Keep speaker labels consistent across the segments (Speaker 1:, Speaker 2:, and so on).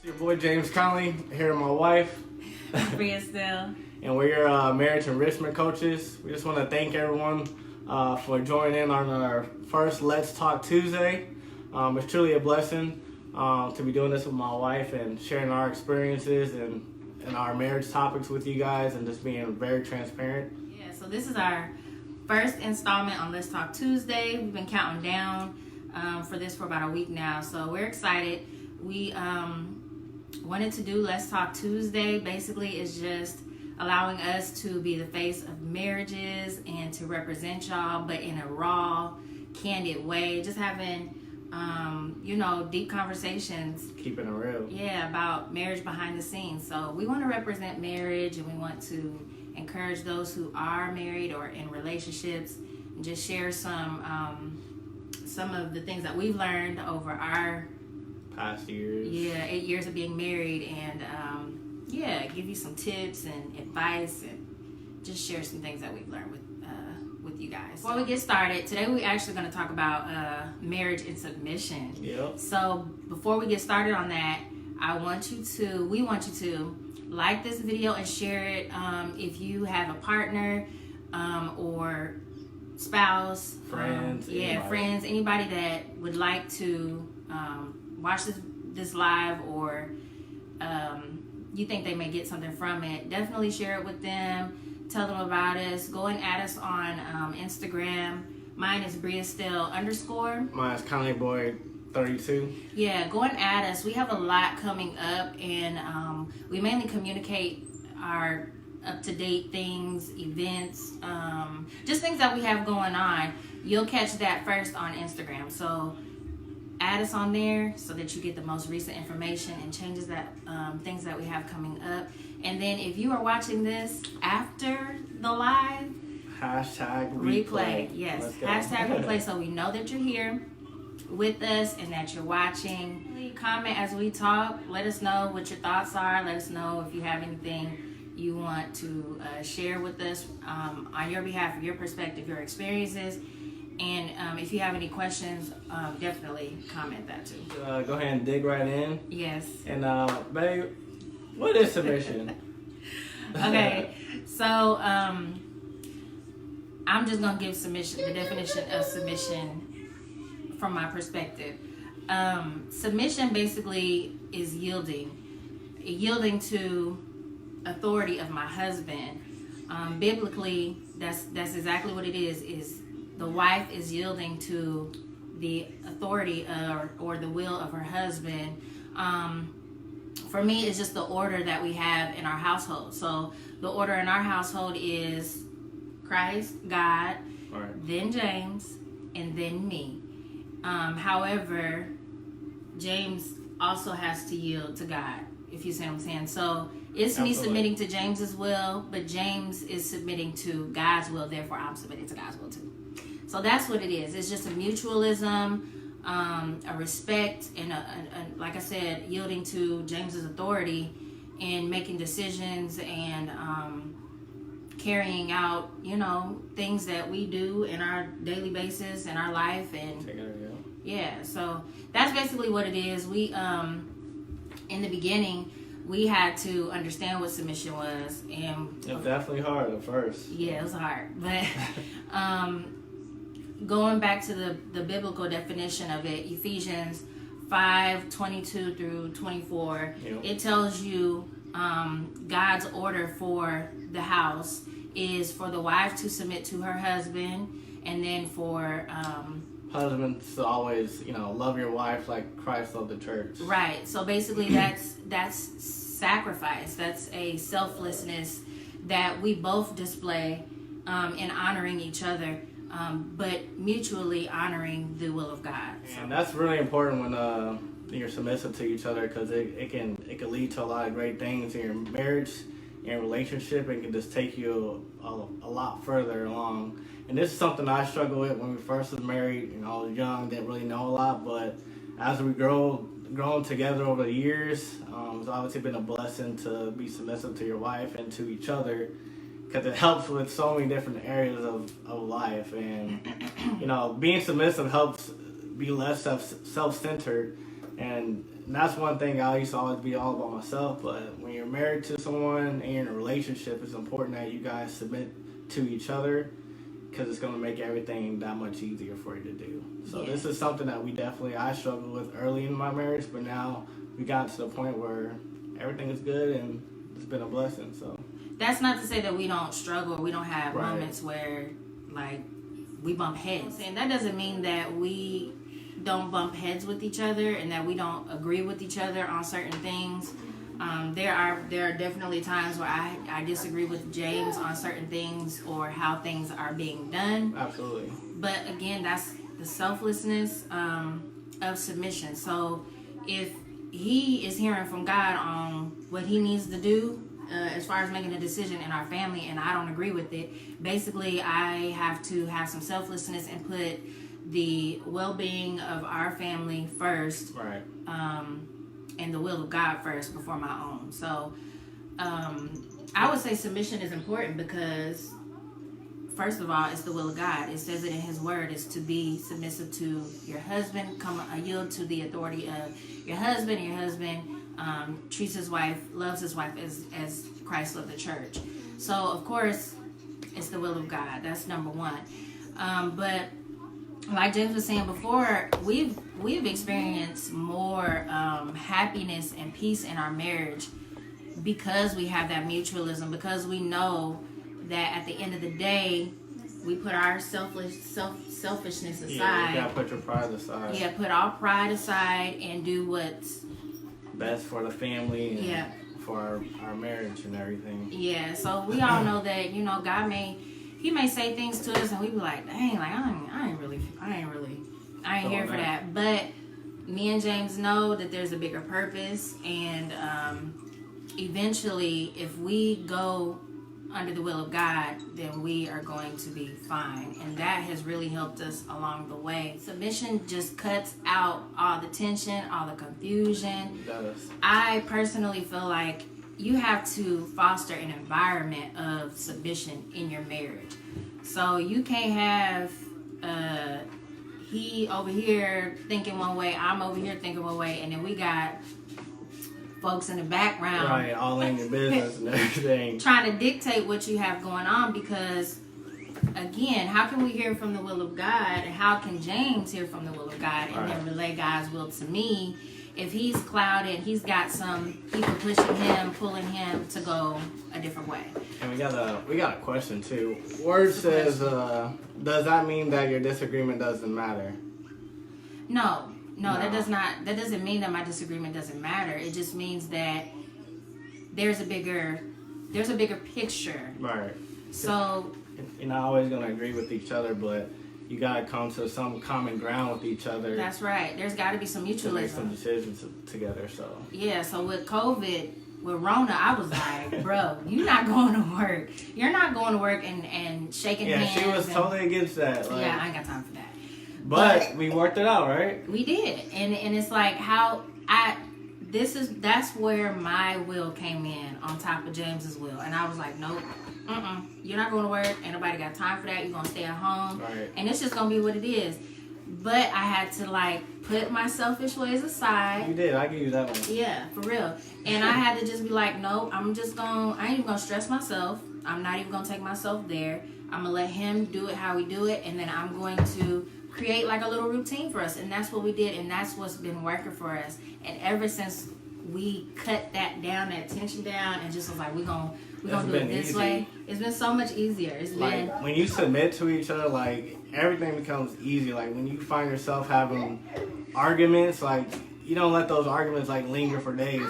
Speaker 1: Your boy James Conley here with my wife.
Speaker 2: Bria still.
Speaker 1: And we're your marriage enrichment coaches. We just want to thank everyone for joining in on our first Let's Talk Tuesday. It's truly a blessing to be doing this with my wife and sharing our experiences and our marriage topics with you guys and just being very transparent.
Speaker 2: Yeah, so this is our first installment on Let's Talk Tuesday. We've been counting down for this for about a week now, so we're excited. We wanted to do Let's Talk Tuesday. Basically, is just allowing us to be the face of marriages and to represent y'all, but in a raw, candid way. Just having, deep conversations.
Speaker 1: Keeping it real.
Speaker 2: Yeah, about marriage behind the scenes. So we want to represent marriage, and we want to encourage those who are married or in relationships, and just share some of the things that we've learned over our
Speaker 1: past years.
Speaker 2: 8 years of being married, and give you some tips and advice, and just share some things that we've learned with you guys. Before we get started, today we're actually going to talk about marriage and submission.
Speaker 1: Yep.
Speaker 2: So before we get started on that, we want you to like this video and share it if you have a partner or spouse,
Speaker 1: friends,
Speaker 2: anybody that would like to watch this live, or you think they may get something from it. Definitely share it with them. Tell them about us. Go and add us on Instagram. Mine is BriaStill_.
Speaker 1: Mine is ConleyBoy32.
Speaker 2: Yeah, go and add us. We have a lot coming up, and we mainly communicate our up-to-date things, events, just things that we have going on. You'll catch that first on Instagram. So add us on there so that you get the most recent information and changes that things that we have coming up. And then if you are watching this after the live,
Speaker 1: #replay.
Speaker 2: Yes, #replay, so we know that you're here with us and that you're watching. Comment as we talk. Let us know what your thoughts are. Let us know if you have anything you want to share with us on your behalf, your perspective, your experiences. And if you have any questions, definitely comment that too.
Speaker 1: Go ahead and dig right in.
Speaker 2: Yes.
Speaker 1: And babe, what is submission?
Speaker 2: Okay, so I'm just gonna give the definition of submission from my perspective. Submission basically is yielding to authority of my husband. Biblically, that's exactly what it is. Is the wife is yielding to the authority or the will of her husband. For me, it's just the order that we have in our household. So the order in our household is Christ, God,
Speaker 1: right,
Speaker 2: then James, and then me. However, James also has to yield to God, if you see what I'm saying. So it's
Speaker 1: Absolutely.
Speaker 2: Me submitting to James's will, but James is submitting to God's will, therefore I'm submitting to God's will too. So that's what it is. It's just a mutualism, a respect, and like I said, yielding to James's authority and making decisions and carrying out, things that we do in our daily basis in our life. And yeah, so that's basically what it is. We in the beginning, we had to understand what submission was, and
Speaker 1: it's definitely hard at first.
Speaker 2: Yeah, it was hard, but going back to the biblical definition of it, Ephesians 5:22 through 24,
Speaker 1: Yep.
Speaker 2: It tells you God's order for the house is for the wife to submit to her husband, and then for
Speaker 1: husbands to always, love your wife like Christ loved the church.
Speaker 2: Right. So basically, that's sacrifice. That's a selflessness that we both display in honoring each other. But mutually honoring the will of God. So.
Speaker 1: And that's really important when you're submissive to each other, because it can lead to a lot of great things in your marriage and relationship, and can just take you a lot further along. And this is something I struggled with when we first was married. I was young, didn't really know a lot, but as we grown together over the years, it's obviously been a blessing to be submissive to your wife and to each other, because it helps with so many different areas of life. And being submissive helps be less self-centered And that's one thing I used to always be all about myself. But when you're married to someone and you're in a relationship, it's important that you guys submit to each other, because it's going to make everything that much easier for you to do. So this is something that I struggled with early in my marriage, but now we got to the point where everything is good and it's been a blessing. So
Speaker 2: that's not to say that we don't struggle, we don't have
Speaker 1: Right.
Speaker 2: moments where like we bump heads. And that doesn't mean that we don't bump heads with each other and that we don't agree with each other on certain things. There are definitely times where I disagree with James on certain things or how things are being done.
Speaker 1: absolutely.
Speaker 2: But again, that's the selflessness of submission. So if he is hearing from God on what he needs to do as far as making a decision in our family and I don't agree with it, basically I have to have some selflessness and put the well-being of our family first.
Speaker 1: Right.
Speaker 2: And the will of God first before my own. So I would say submission is important because first of all, it's the will of God. It says it in his word is to be submissive to your husband, yield to the authority of your husband. Your husband treats his wife, loves his wife as Christ loved the church. So of course it's the will of God. That's number one. But like James was saying before, we've experienced more happiness and peace in our marriage because we have that mutualism, because we know that at the end of the day, we put our selfishness aside.
Speaker 1: Yeah, you gotta put your pride aside.
Speaker 2: Yeah, put all pride aside and do what's
Speaker 1: best for the family and for our marriage and everything.
Speaker 2: Yeah, so we all know that, God may say things to us and we be like, dang, like I ain't here for that. But me and James know that there's a bigger purpose, and eventually if we go under the will of God, then we are going to be fine. And that has really helped us along the way. Submission just cuts out all the tension, all the confusion.
Speaker 1: It does.
Speaker 2: I personally feel like you have to foster an environment of submission in your marriage. So you can't have he over here thinking one way, I'm over here thinking one way, and then we got folks in the background,
Speaker 1: right, all in your business and everything,
Speaker 2: trying to dictate what you have going on. Because again, how can we hear from the will of God, and how can James hear from the will of God and then relay God's will to me if he's clouded, he's got some people pushing him, pulling him to go a different way?
Speaker 1: And we got a question too. Word says, does that mean that your disagreement doesn't matter?
Speaker 2: No, that doesn't mean that my disagreement doesn't matter. It just means that there's a bigger picture.
Speaker 1: Right.
Speaker 2: So
Speaker 1: you're not always gonna agree with each other, but you gotta come to some common ground with each other.
Speaker 2: That's right. There's got to be some mutualism.
Speaker 1: To make some decisions together. So
Speaker 2: yeah. So with COVID, with Rona, I was like, bro, you're not going to work. You're not going to work and shaking hands.
Speaker 1: Yeah, she was totally against that.
Speaker 2: Like, yeah, I ain't got time for that.
Speaker 1: But we worked it out, right?
Speaker 2: We did, and it's like that's where my will came in on top of James's will, and I was like, nope. You're not going to work. Ain't nobody got time for that. You're going to stay at home.
Speaker 1: Right.
Speaker 2: And it's just going to be what it is. But I had to put my selfish ways aside.
Speaker 1: You did. I give you that one.
Speaker 2: Yeah, for real. And I had to just be like, no, I ain't even going to stress myself. I'm not even going to take myself there. I'm going to let him do it how we do it. And then I'm going to create a little routine for us. And that's what we did. And that's what's been working for us. And ever since we cut that tension down and just was like, we're going to do it this way. It's been so much easier. It's been
Speaker 1: when you submit to each other, everything becomes easy. When you find yourself having arguments, you don't let those arguments linger for days.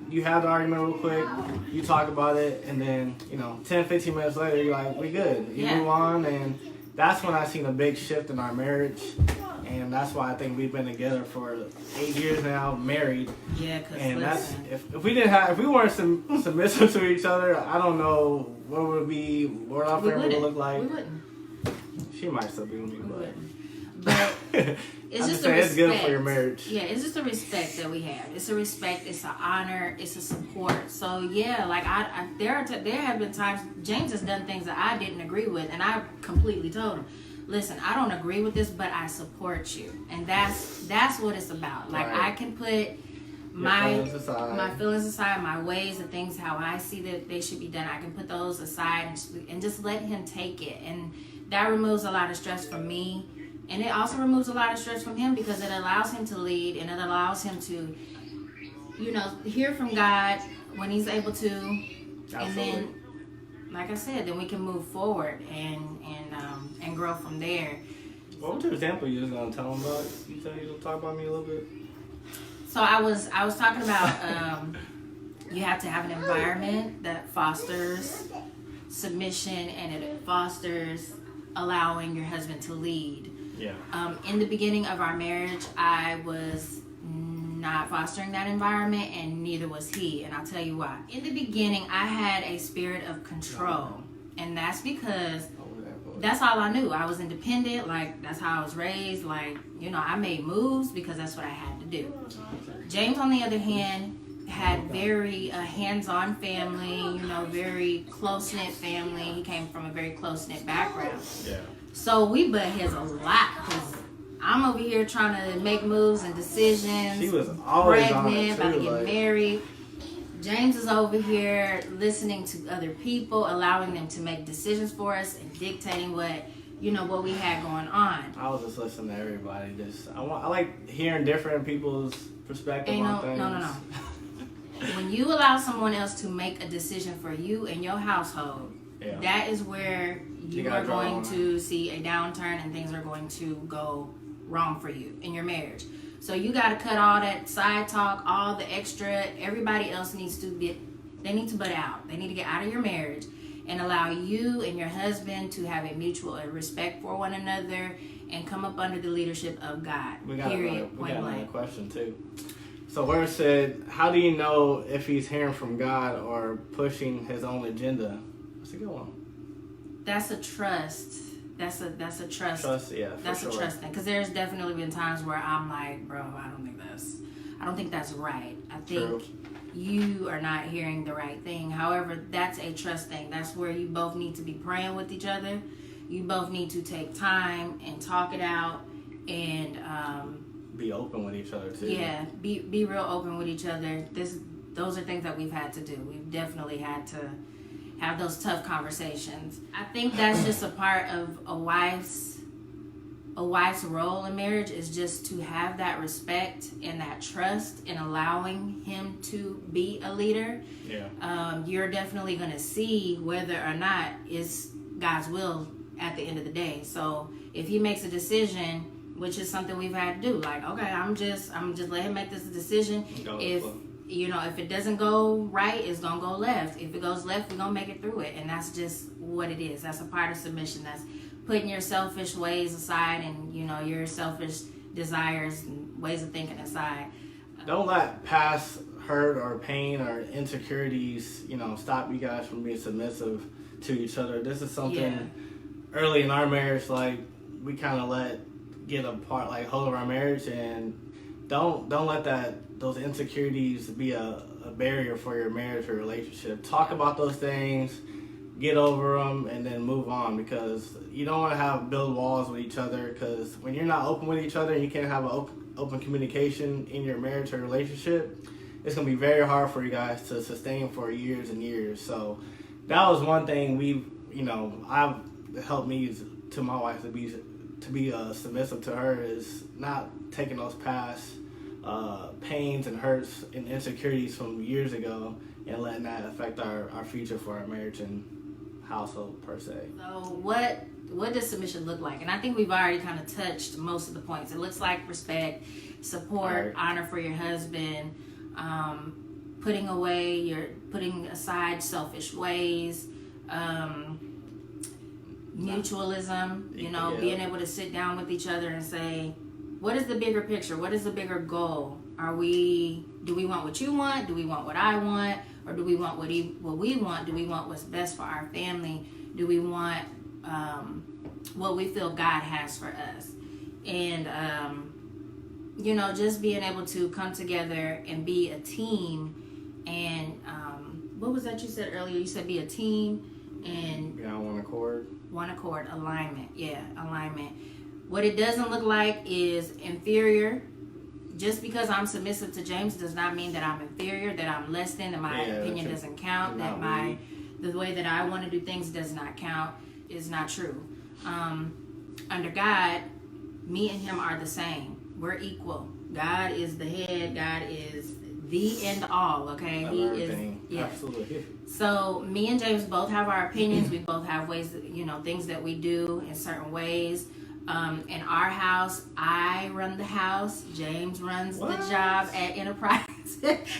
Speaker 1: You have the argument real quick, you talk about it, and then 10-15 minutes later you're like, we good. You move on, and that's when I seen a big shift in our marriage. And that's why I think we've been together for 8 years now, married.
Speaker 2: Yeah, cause
Speaker 1: and
Speaker 2: listen,
Speaker 1: if we weren't submissive to each other, I don't know what would be, what our family would look like.
Speaker 2: We wouldn't.
Speaker 1: She might still be with me,
Speaker 2: but it's just a respect.
Speaker 1: It's good for your marriage.
Speaker 2: Yeah, it's just a respect that we have. It's a respect. It's an honor. It's a support. So yeah, there have been times James has done things that I didn't agree with, and I completely told him. listen, I don't agree with this, but I support you. And that's what it's about. Like,
Speaker 1: Right.
Speaker 2: I can put my
Speaker 1: feelings aside.
Speaker 2: aside, my ways, the things how I see that they should be done. I can put those aside and just let him take it. And that removes a lot of stress from me. And it also removes a lot of stress from him because it allows him to lead and it allows him to, hear from God when he's able to.
Speaker 1: Absolutely.
Speaker 2: And then, like I said, then we can move forward and grow from there.
Speaker 1: What was your example you was gonna tell him about? You said you was gonna talk about me a little bit.
Speaker 2: So I was talking about you have to have an environment that fosters submission and it fosters allowing your husband to lead.
Speaker 1: Yeah.
Speaker 2: In the beginning of our marriage, I was not fostering that environment, and neither was he. And I'll tell you why. In the beginning, I had a spirit of control, and that's because that's all I knew. I was independent. Like, that's how I was raised. Like, I made moves because that's what I had to do. James, on the other hand, had very hands-on family, very close-knit family. He came from a very close-knit background.
Speaker 1: Yeah.
Speaker 2: So we butt heads a lot because I'm over here trying to make moves and decisions.
Speaker 1: She was always
Speaker 2: pregnant, about to get
Speaker 1: like...
Speaker 2: married. James is over here listening to other people, allowing them to make decisions for us and dictating what we had going on.
Speaker 1: I was just listening to everybody. I like hearing different people's perspective on things.
Speaker 2: No. When you allow someone else to make a decision for you and your household, that is where you are going to see a downturn and things are going to go wrong for you in your marriage. So you got to cut all that side talk, all the extra. Everybody else needs to they need to butt out. They need to get out of your marriage and allow you and your husband to have a mutual respect for one another and come up under the leadership of God.
Speaker 1: We got another question too. So where it said, how do you know if he's hearing from God or pushing his own agenda? That's a good one.
Speaker 2: That's a trust. That's a trust.
Speaker 1: Trust, yeah.
Speaker 2: That's a trust thing. Because there's definitely been times where I'm like, bro, I don't think that's right. I think you are not hearing the right thing. However, that's a trust thing. That's where you both need to be praying with each other. You both need to take time and talk it out and
Speaker 1: be open with each other too.
Speaker 2: Yeah, be real open with each other. Those are things that we've had to do. We've definitely had to have those tough conversations. I think that's just a part of a wife's role in marriage, is just to have that respect and that trust in allowing him to be a leader.
Speaker 1: Yeah.
Speaker 2: You're definitely going to see whether or not it's God's will at the end of the day. So if he makes a decision, which is something we've had to do, like, okay, I'm just let him make this decision. If it doesn't go right, it's gonna go left. If it goes left, we're gonna make it through it. And that's just what it is. That's a part of submission. That's putting your selfish ways aside and your selfish desires and ways of thinking aside.
Speaker 1: Don't let past hurt or pain or insecurities stop you guys from being submissive to each other. This is something early in our marriage, like, we kind of let get apart, like, hold of our marriage, and don't let those insecurities be a barrier for your marriage or relationship. Talk about those things, get over them, and then move on, because you don't want to build walls with each other, because when you're not open with each other and you can't have an open communication in your marriage or relationship, it's going to be very hard for you guys to sustain for years and years. So that was one thing I've helped me to my wife to be submissive to her, is not taking those past pains and hurts and insecurities from years ago and letting that affect our future for our marriage and household per se.
Speaker 2: So what does submission look like? And I think we've already kind of touched most of the points. It looks like respect, support, honor for your husband, putting aside selfish ways, mutualism, being able to sit down with each other and say, what is the bigger picture? What is the bigger goal? Do we want what you want? Do we want what I want? Or do we want what we want? Do we want what's best for our family? Do we want what we feel God has for us? And, just being able to come together and be a team. And what was that you said earlier? You said be a team and
Speaker 1: Be on one accord.
Speaker 2: one accord, alignment. Yeah, alignment. What it doesn't look like is inferior. Just because I'm submissive to James does not mean that I'm inferior, that I'm less than, that my opinion doesn't count, that the way that I want to do things does not count. Is not true. Under God, me and him are the same. We're equal. God is the head. God is the end all. Okay,
Speaker 1: He is. Yes. Absolutely.
Speaker 2: So me and James both have our opinions. We both have ways, things that we do in certain ways. In our house, I run the house. James runs the job at Enterprise.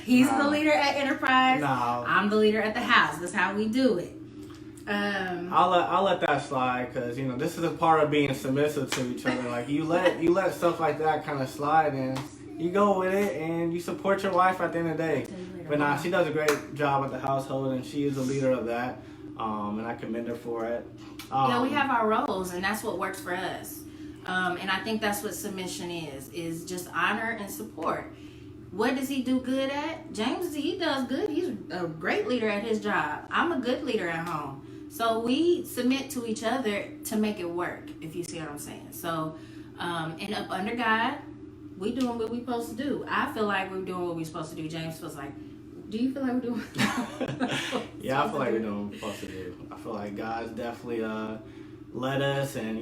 Speaker 2: He's the leader at Enterprise.
Speaker 1: No.
Speaker 2: I'm the leader at the house. That's how we do it.
Speaker 1: I'll let that slide because this is a part of being submissive to each other. Like you let stuff like that kind of slide, and you go with it, and you support your wife at the end of the day. But she does a great job at the household, and she is a leader of that. And I commend her for it.
Speaker 2: We have our roles, and that's what works for us. And I think that's what submission is just honor and support. What does he do good at? James, he does good. He's a great leader at his job. I'm a good leader at home. So we submit to each other to make it work, if you see what I'm saying. So, and up under God, we doing what we supposed to do. I feel like we're doing what we're supposed to do. James feels like, do you feel like we're doing
Speaker 1: Yeah, I feel like we're doing what we're supposed to do. I feel like God's definitely led us, and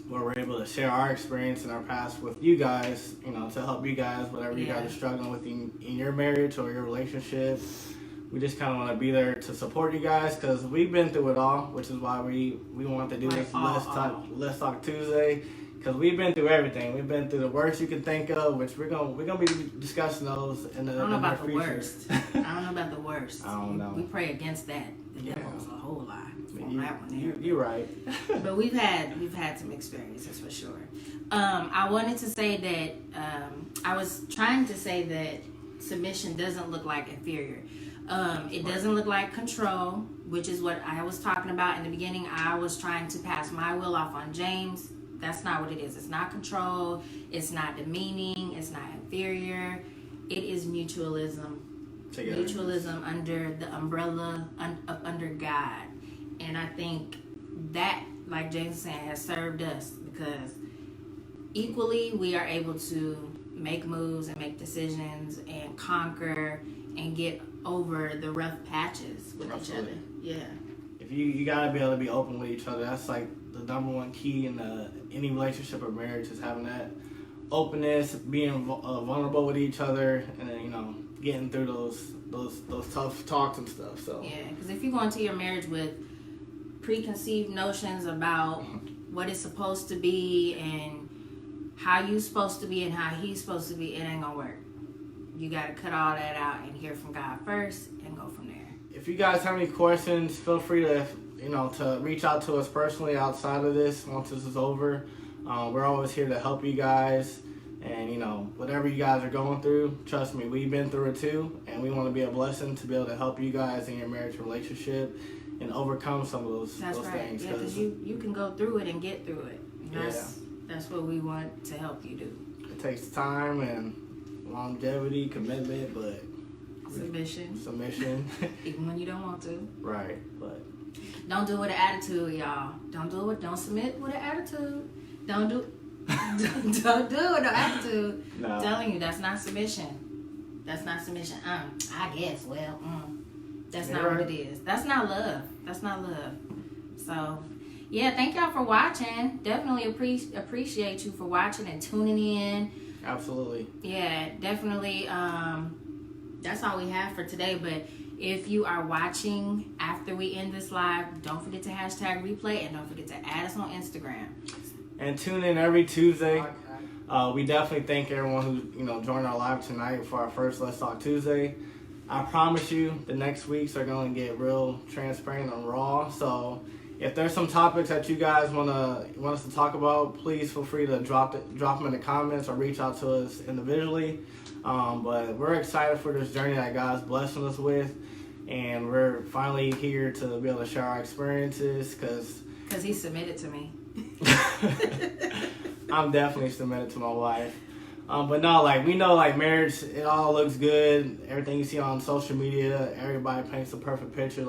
Speaker 1: where we're able to share our experience and our past with you guys, to help you guys, whatever you guys are struggling with in your marriage or your relationship. We just kind of want to be there to support you guys because we've been through it all, which is why we want to do this Let's Talk Tuesday, because we've been through everything. We've been through the worst you can think of, which we're gonna be discussing those in the. I
Speaker 2: don't know about the worst. I don't know about the worst.
Speaker 1: I don't know.
Speaker 2: We pray against that. The devil's a whole lot.
Speaker 1: You're right.
Speaker 2: But we've had some experiences for sure. I wanted to say that I was trying to say that submission doesn't look like inferior. It doesn't look like control, which is what I was talking about in the beginning. I was trying to pass my will off on James. That's not what it is. It's not control. It's not demeaning. It's not inferior. It is mutualism.
Speaker 1: Together.
Speaker 2: Mutualism under the umbrella under God. And I think that, like James said, has served us because equally we are able to make moves and make decisions and conquer and get over the rough patches with each other. Yeah.
Speaker 1: If you gotta be able to be open with each other. That's like the number one key in any relationship or marriage is having that openness, being vulnerable with each other, and then getting through those tough talks and stuff. So
Speaker 2: yeah, because if you go into your marriage with preconceived notions about what it's supposed to be and how you're supposed to be and how he's supposed to be, it ain't gonna work. You gotta cut all that out and hear from God first and go from there.
Speaker 1: If you guys have any questions, feel free to to reach out to us personally outside of this once this is over. We're always here to help you guys, and whatever you guys are going through, trust me, we've been through it too, and we want to be a blessing to be able to help you guys in your marriage relationship and overcome some of those things.
Speaker 2: Yeah, because you can go through it and get through it. That's what we want to help you do.
Speaker 1: It takes time and longevity, commitment, but submission.
Speaker 2: Even when you don't want to.
Speaker 1: Right, but
Speaker 2: don't do it with an attitude, y'all. Don't submit with an attitude. Don't do it with no attitude. No. I'm telling you, that's not submission. That's not submission. I guess. Well, that's not what it is. That's not love. That's not love. So, yeah, thank y'all for watching. Definitely appreciate you for watching and tuning in.
Speaker 1: Absolutely.
Speaker 2: Yeah, definitely. That's all we have for today. But if you are watching after we end this live, don't forget to hashtag replay and don't forget to add us on Instagram.
Speaker 1: And tune in every Tuesday. We definitely thank everyone who joined our live tonight for our first Let's Talk Tuesday. I promise you, the next weeks are going to get real transparent and raw. So if there's some topics that you guys want us to talk about, please feel free to drop them in the comments or reach out to us individually. But we're excited for this journey that God's blessing us with, and we're finally here to be able to share our experiences because
Speaker 2: He submitted to me.
Speaker 1: I'm definitely submitted to my wife. But no, we know marriage, it all looks good. Everything you see on social media, everybody paints a perfect picture.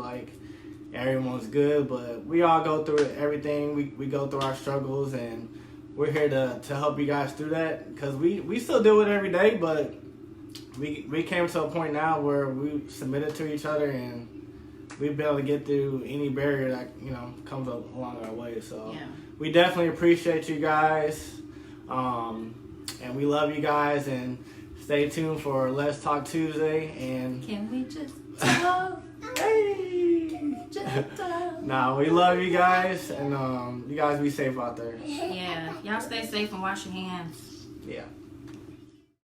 Speaker 1: everyone's good, but we all go through everything. We go through our struggles, and we're here to help you guys through that, because we still do it every day, but we came to a point now where we submitted to each other, and we've been able to get through any barrier that, you know, comes along our way. So
Speaker 2: Yeah.
Speaker 1: we definitely appreciate you guys, and we love you guys, and stay tuned for Let's Talk Tuesday. And
Speaker 2: Can we just talk?
Speaker 1: hey,
Speaker 2: Just talk.
Speaker 1: nah, we love you guys, and you guys be safe out there.
Speaker 2: Yeah. Y'all stay safe and wash your hands.
Speaker 1: Yeah.